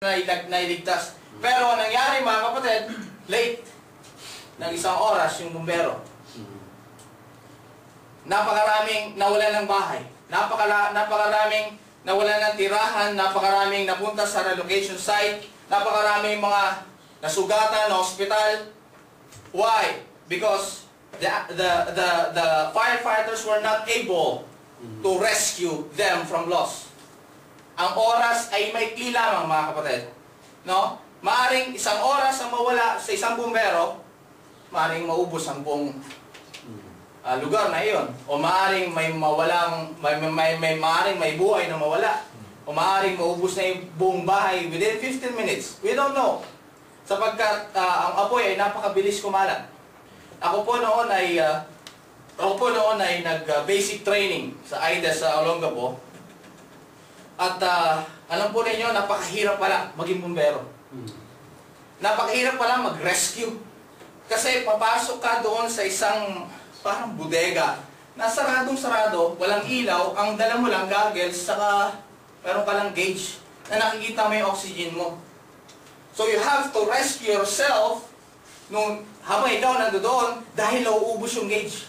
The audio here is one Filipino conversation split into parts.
nailigtas. Pero nangyari mga kapatid, late ng 1 oras yung bumbero. Napakaraming nawalan ng bahay. Napakaraming nawalan ng tirahan, napakaraming napunta sa relocation site, napakaraming mga nasugatan na hospital. Why? Because the firefighters were not able to rescue them from loss. Ang oras ay maikli lamang mga kapatid. No? Maaring 1 oras ang mawala sa isang bumbero, maaring maubos ang buong lugar na iyon. O maaring may mawalang, maaring may buhay na mawala. O maaring maubos na yung buong bahay within 15 minutes. We don't know. Sapagkat ang apoy ay napakabilis kumalat. Ako po noon ay nag-basic training sa AIDA sa Olongapo. At alam po ninyo, napakahirap pala maging bumbero. Napakahirap pala mag-rescue. Kasi papasok ka doon sa isang parang bodega na saradong-sarado, walang ilaw, ang dala mo lang goggles, saka meron ka lang gauge na nakikita mo yung oxygen mo. So you have to rescue yourself habang ikaw nandoon dahil nauubos yung gauge.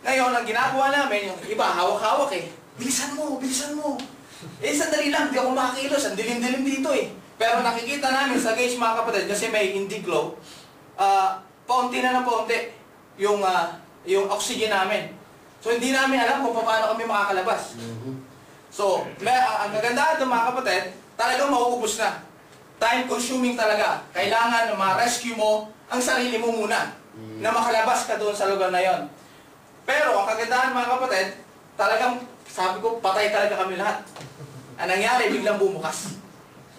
Ngayon, ang ginagawa namin, yung iba, hawak-hawak eh. Bilisan mo, bilisan mo. Sandali lang, di ako makakilos. Ang dilim-dilim dito eh. Pero nakikita namin sa gauge mga kapatid, kasi may indigo, paunti na ng paunti yung oxygen namin. So hindi namin alam kung paano kami makakalabas. So, ang kagandahan ng mga kapatid, talagang mauubos na. Time consuming talaga. Kailangan na ma-rescue mo ang sarili mo muna na makalabas ka doon sa lugar na yon. Pero ang kagandahan mga kapatid, talagang sabi ko, patay talaga kami lahat. Ang nangyari, biglang bumukas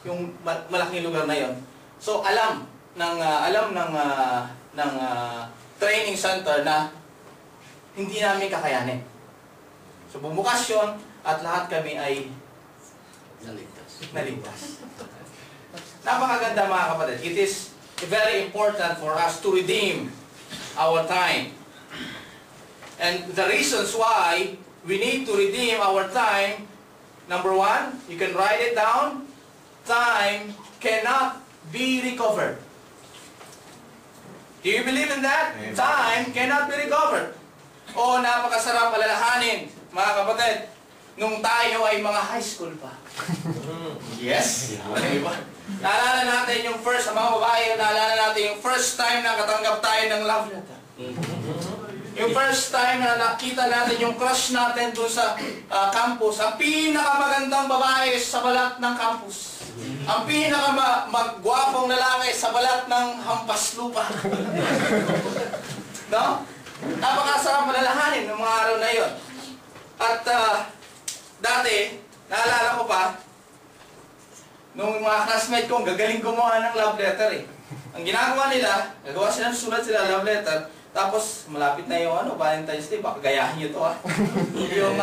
yung malaking lugar na yon. So alam ng training center na hindi namin kakayanin. So bumukas yun at lahat kami ay naligtas. Napakaganda mga kapatid. It is very important for us to redeem our time. And the reasons why we need to redeem our time, number 1, you can write it down, time cannot be recovered. Do you believe in that? Amen. Time cannot be recovered. Oh, napakasarap alalahanin, mga kapatid, nung tayo ay mga high school pa. Yes? Diba? Naalala natin yung first, mga babae, naalala natin yung first time na katanggap tayo ng love letter. Yung first time na nakita natin yung crush natin doon sa campus, ang pinakamagandang babae sa balat ng campus. Ang pinakamagwapong lalaki sa balat ng hampas lupa. No? Napakasarap malalahanin ng mga araw na yon. At dati, naalala ko pa, nung mga classmate ko, gagaling gumawa ng love letter eh. Ang ginagawa nila, gagawa sila, sulat sila love letter, tapos, malapit na yung Valentine's Day, baka gayahin nyo ito ha. Yung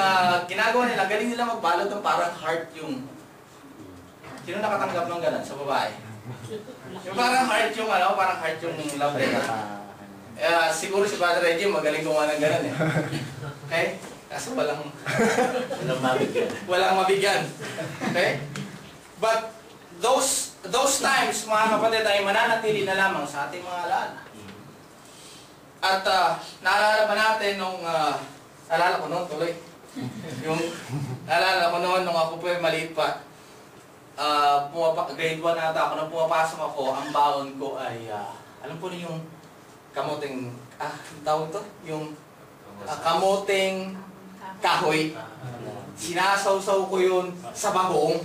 ginagawa nila, galing nila magbalot ng parang heart yung... Sino nakatanggap ng gano'n sa babae? Yung parang heart yung parang heart yung love letter. Siguro si Padre Reggie magaling gumawa ng gano'n eh. Okay? Kaso walang mabigyan. Walang mabigyan. Okay? But, those times, mga kapatid, ay mananatili na lamang sa ating mga alaala. At naalala pa natin nung, naalala ko noon tuloy, naalala ko noon nung ako po ay maliit pa, grade 1 nata ako, nung pumapasok ako, ang baon ko ay, alam po niyo yung kamuting, tawag to? Yung kamuting kahoy. Sinasawsaw ko yun sa bagong.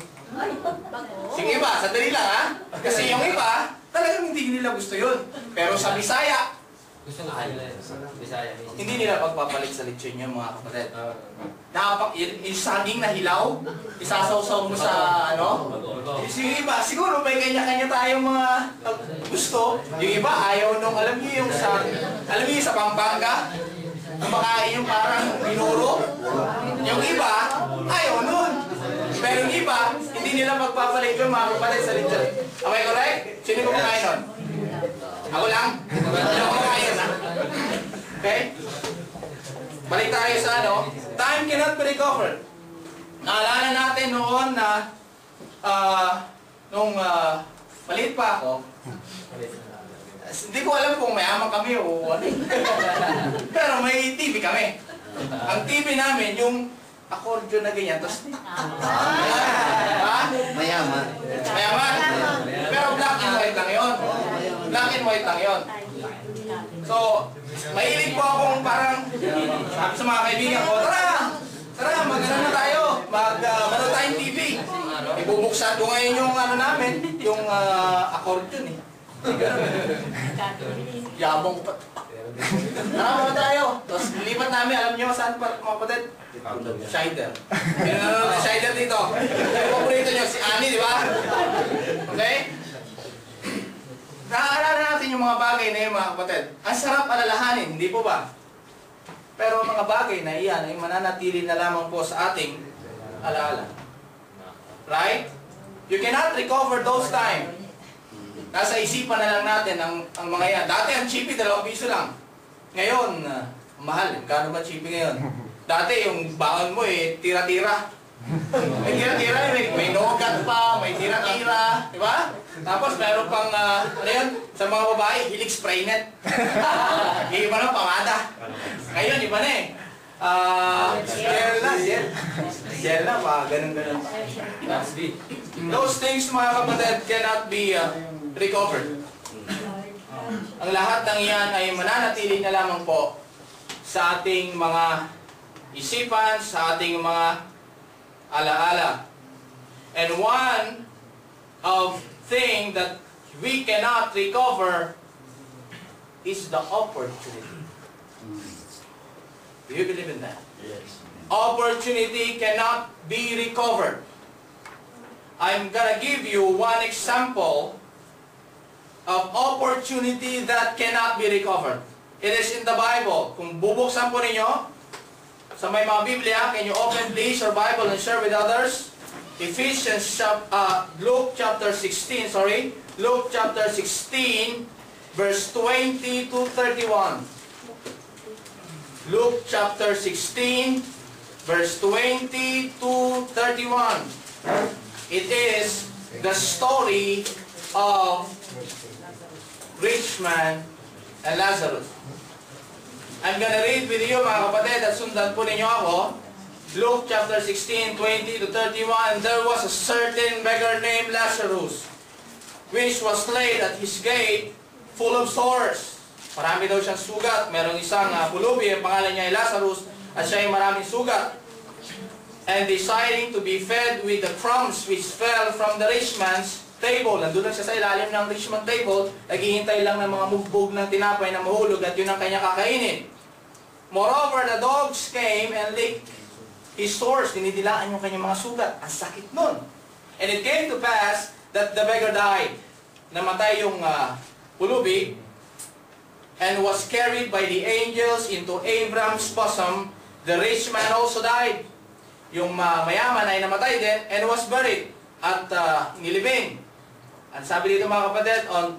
Sige iba, sandali lang ha. Kasi yung iba, talagang hindi nila gusto yun. Pero sa Bisaya, hindi nila pagpapalit sa lechon niya mga kapatid. Yung saging na hilaw, isasawsaw mo sa yung iba, siguro may kanya-kanya tayong mga gusto. Yung iba ayaw nung, alam niyo sa Pampanga, kumakain yung parang binuro. Yung iba, ayaw nun. Pero yung iba, hindi nila magpapalit yung mga kapatid sa lechon. Am I correct? Sino ko kumakain nun? Ako lang? Hindi ako kumakain na. Okay? Balik tayo sa time cannot be recovered. Naalala natin noon na nung maliit pa ako, hindi ko alam kung mayaman kami o ano. Pero may TV kami. Ang TV namin, yung accordion na ganyan. Tapos, Mayaman. mayaman. Pero black and white lang yun. Black and white lang yun. So, mahilig po akong parang sabi sa mga kaibigan ko, tara, mag-ano na tayo. Mag-ano tayong TV. Ibubuksan ko ngayon yung ano namin, yung accordion eh. Yabang ko pa. Tara tayo. Tapos lipat namin, alam niyo saan pa mga kapatid? Shider. Pinanonood ng Shider dito. Yung paborito niyo, si Annie, di ba? Okay? Naaalala natin yung mga bagay na yun mga kapatid. Ang sarap alalahanin, hindi po ba? Pero mga bagay na iyan ay mananatili na lamang po sa ating alaala. Right? You cannot recover those time. Nasa isipan na lang natin ang mga yan. Dati ang chippy, 2 piso lang. Ngayon, mahal. Kano ba chippy ngayon? Dati yung baon mo tira-tira. May tira-tira, may nogat pa, may tira-tira. Diba? Tapos meron pang, ano yun? Sa mga babae, hilig spray net. Iba na, pamada. Ngayon, iba na eh. Gel na pa, ganun-ganun. Those things, mga kapatid, cannot be recovered. Ang lahat ng iyan ay mananatili na lamang po sa ating mga isipan, sa ating mga alaala. And one of thing that we cannot recover is the opportunity. Do you believe in that? Yes. Opportunity cannot be recovered. I'm gonna give you one example of opportunity that cannot be recovered. It is in the Bible. Kung bubuksan po ninyo sa may mga Biblia, can you open please your Bible and share with others? Luke chapter 16, Luke chapter 16, verse 20 to 31. Luke chapter 16, verse 20 to 31. It is the story of rich man and Lazarus. I'm gonna read with you mga kapatid at sundan po ninyo ako. Luke chapter 16, 20 to 31. There was a certain beggar named Lazarus, which was laid at his gate, full of sores. Marami daw siyang sugat. Merong isang pulubi, ang pangalan niya ay Lazarus, at siya ay maraming sugat. And deciding to be fed with the crumbs which fell from the rich man's table. Nandun lang siya sa ilalim ng rich man's table, naghihintay lang ng mga mugbog ng tinapay na mahulog at yun ang kanya kakainin. Moreover, the dogs came and licked his sores. Dinidilaan yung kanyang mga sugat. Ang sakit nun. And it came to pass that the beggar died. Namatay yung pulubi and was carried by the angels into Abraham's bosom. The rich man also died. Yung mayaman ay namatay din and was buried at nilibing. Ang sabi dito mga kapatid on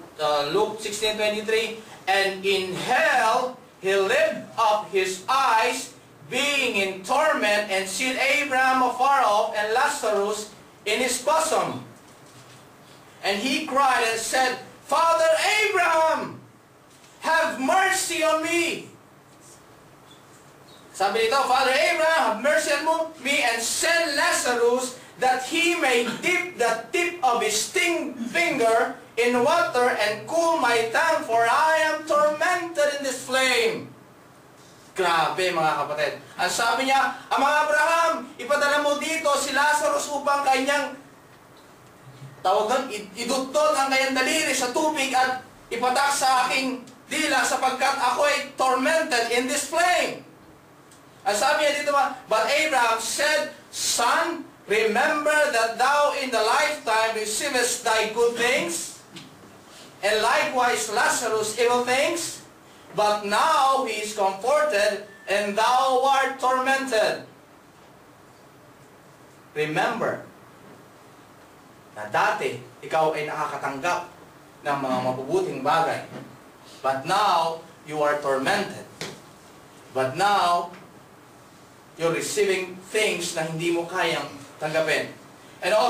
Luke 16:23, and in hell he lifted up his eyes, being in torment, and seen Abraham afar off and Lazarus in his bosom. And he cried and said, Father Abraham, have mercy on me. Sabi dito, Father Abraham, have mercy on me and send Lazarus that he may dip the tip of his finger in water and cool my tongue, for I am tormented in this flame. Grabe mga kapatid. Ang sabi niya, Ama Abraham, ipadala mo dito si Lazarus upang kanyang tawagan, idudtot ang kanyang daliri sa tubig at ipatak sa aking dila sapagkat ako ay tormented in this flame. Ang sabi niya dito, but Abraham said, Son, remember that thou in the lifetime receivest thy good things, and likewise Lazarus evil things, but now he is comforted, and thou art tormented. Remember na dati ikaw ay nakakatanggap ng mga mabubuting bagay, but now you are tormented. But now you're receiving things na hindi mo kayang tanggapin. And all